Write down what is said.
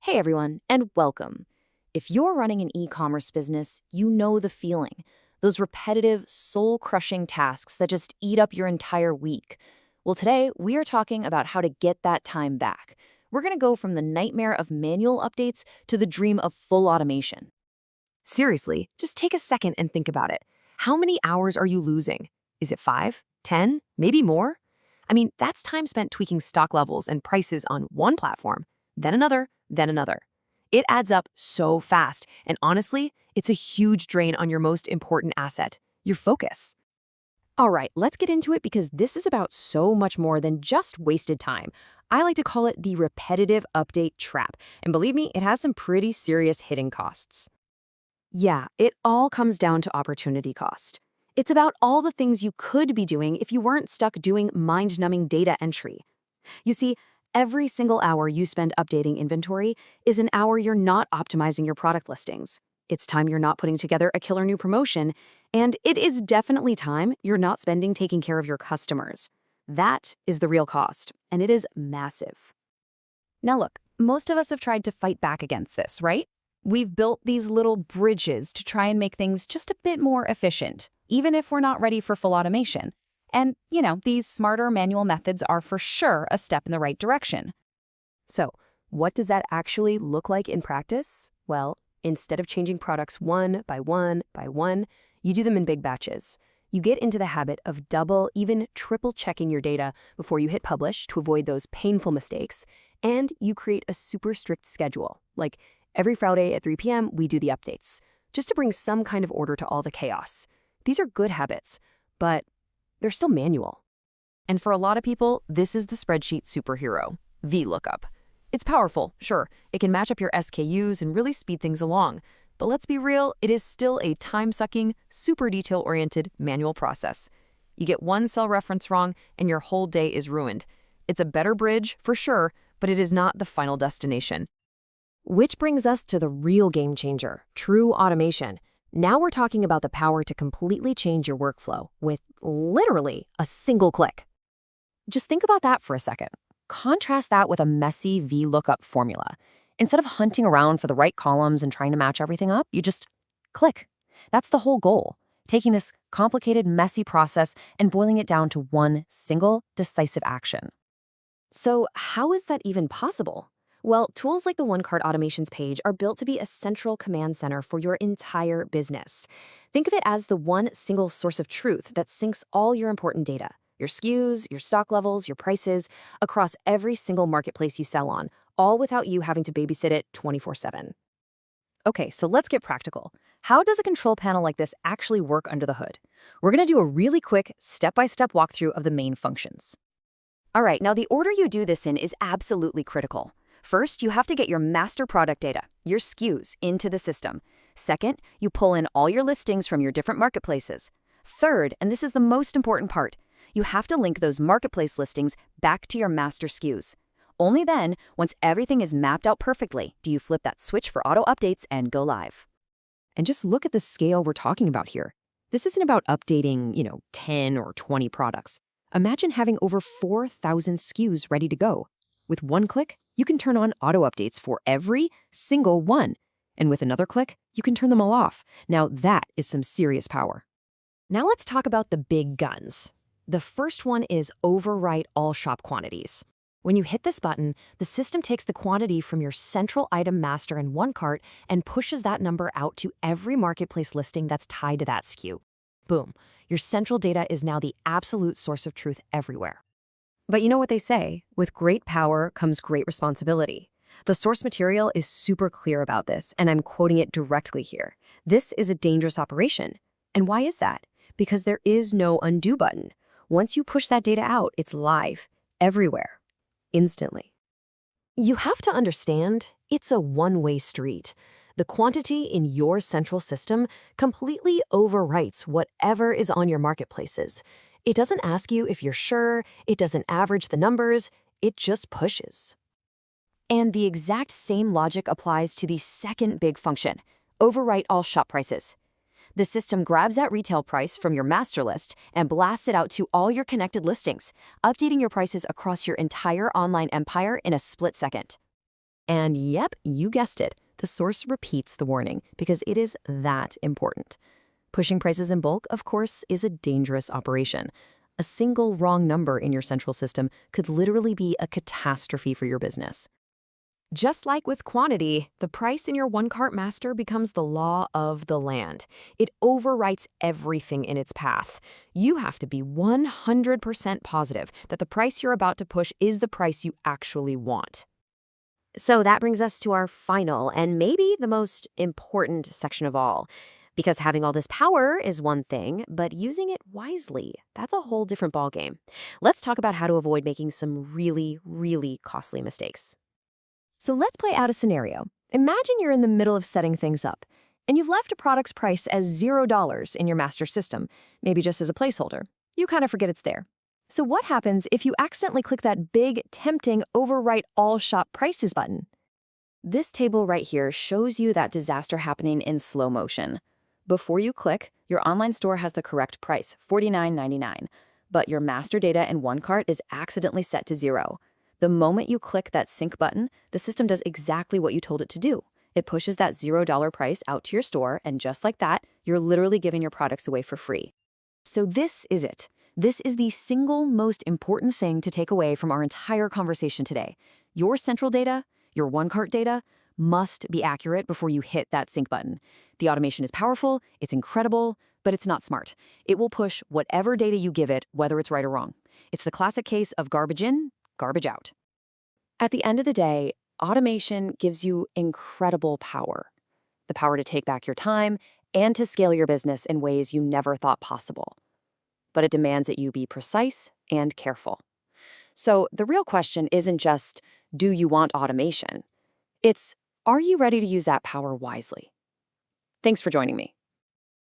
Hey everyone, and welcome. If you're running an e-commerce business, you know the feeling. Those repetitive, soul-crushing tasks that just eat up your entire week. Well, today we are talking about how to get that time back. We're going to go from the nightmare of manual updates to the dream of full automation. Seriously, just take a second and think about it. How many hours are you losing? Is it 5, 10, maybe more? I mean, that's time spent tweaking stock levels and prices on one platform, then another, then another. It adds up so fast, and honestly, it's a huge drain on your most important asset, your focus. All right, let's get into it because this is about so much more than just wasted time. I like to call it the repetitive update trap, and believe me, it has some pretty serious hidden costs. Yeah, it all comes down to opportunity cost. It's about all the things you could be doing if you weren't stuck doing mind-numbing data entry. You see, every single hour you spend updating inventory is an hour you're not optimizing your product listings. It's time you're not putting together a killer new promotion, and it is definitely time you're not spending taking care of your customers. That is the real cost, and it is massive. Now look, most of us have tried to fight back against this, right? We've built these little bridges to try and make things just a bit more efficient, even if we're not ready for full automation. And, these smarter manual methods are for sure a step in the right direction. So, what does that actually look like in practice? Well, instead of changing products one by one by one, you do them in big batches. You get into the habit of double, even triple checking your data before you hit publish to avoid those painful mistakes, and you create a super strict schedule, like every Friday at 3 p.m. we do the updates, just to bring some kind of order to all the chaos. These are good habits, but they're still manual. And for a lot of people, this is the spreadsheet superhero, VLOOKUP. It's powerful, sure. It can match up your SKUs and really speed things along. But let's be real, it is still a time-sucking, super detail-oriented manual process. You get one cell reference wrong and your whole day is ruined. It's a better bridge, for sure, but it is not the final destination. Which brings us to the real game changer, true automation. Now we're talking about the power to completely change your workflow with literally a single click. Just think about that for a second. Contrast that with a messy VLOOKUP formula. Instead of hunting around for the right columns and trying to match everything up, you just click. That's the whole goal, taking this complicated, messy process and boiling it down to one single, decisive action. So how is that even possible? Well, tools like the OneCart automations page are built to be a central command center for your entire business. Think of it as the one single source of truth that syncs all your important data, your SKUs, your stock levels, your prices, across every single marketplace you sell on, all without you having to babysit it 24/7. Okay, so let's get practical. How does a control panel like this actually work under the hood? We're going to do a really quick step-by-step walkthrough of the main functions. All right, now the order you do this in is absolutely critical. First, you have to get your master product data, your SKUs, into the system. Second, you pull in all your listings from your different marketplaces. Third, and this is the most important part, you have to link those marketplace listings back to your master SKUs. Only then, once everything is mapped out perfectly, do you flip that switch for auto updates and go live. And just look at the scale we're talking about here. This isn't about updating, 10 or 20 products. Imagine having over 4,000 SKUs ready to go. With one click, you can turn on auto updates for every single one. And with another click, you can turn them all off. Now that is some serious power. Now let's talk about the big guns. The first one is overwrite all shop quantities. When you hit this button, the system takes the quantity from your central item master in OneCart and pushes that number out to every marketplace listing that's tied to that SKU. Boom, your central data is now the absolute source of truth everywhere. But you know what they say, with great power comes great responsibility. The source material is super clear about this, and I'm quoting it directly here. This is a dangerous operation. And why is that? Because there is no undo button. Once you push that data out, it's live, everywhere, instantly. You have to understand, it's a one-way street. The quantity in your central system completely overwrites whatever is on your marketplaces. It doesn't ask you if you're sure, it doesn't average the numbers, it just pushes. And the exact same logic applies to the second big function, overwrite all shop prices. The system grabs that retail price from your master list and blasts it out to all your connected listings, updating your prices across your entire online empire in a split second. And yep, you guessed it. The source repeats the warning because it is that important. Pushing prices in bulk, of course, is a dangerous operation. A single wrong number in your central system could literally be a catastrophe for your business. Just like with quantity, the price in your OneCart master becomes the law of the land. It overwrites everything in its path. You have to be 100% positive that the price you're about to push is the price you actually want. So that brings us to our final and maybe the most important section of all. Because having all this power is one thing, but using it wisely, that's a whole different ballgame. Let's talk about how to avoid making some really, really costly mistakes. So let's play out a scenario. Imagine you're in the middle of setting things up, and you've left a product's price as $0 in your master system, maybe just as a placeholder. You kind of forget it's there. So what happens if you accidentally click that big, tempting overwrite all shop prices button? This table right here shows you that disaster happening in slow motion. Before you click, your online store has the correct price, $49.99, but your master data in OneCart is accidentally set to 0. The moment you click that sync button, the system does exactly what you told it to do. It pushes that $0 price out to your store, and just like that, you're literally giving your products away for free. So this is it. This is the single most important thing to take away from our entire conversation today. Your central data, your OneCart data, must be accurate before you hit that sync button. The automation is powerful, it's incredible, but it's not smart. It will push whatever data you give it, whether it's right or wrong. It's the classic case of garbage in, garbage out. At the end of the day, automation gives you incredible power. The power to take back your time and to scale your business in ways you never thought possible. But it demands that you be precise and careful. So the real question isn't just, do you want automation? It's, are you ready to use that power wisely? Thanks for joining me.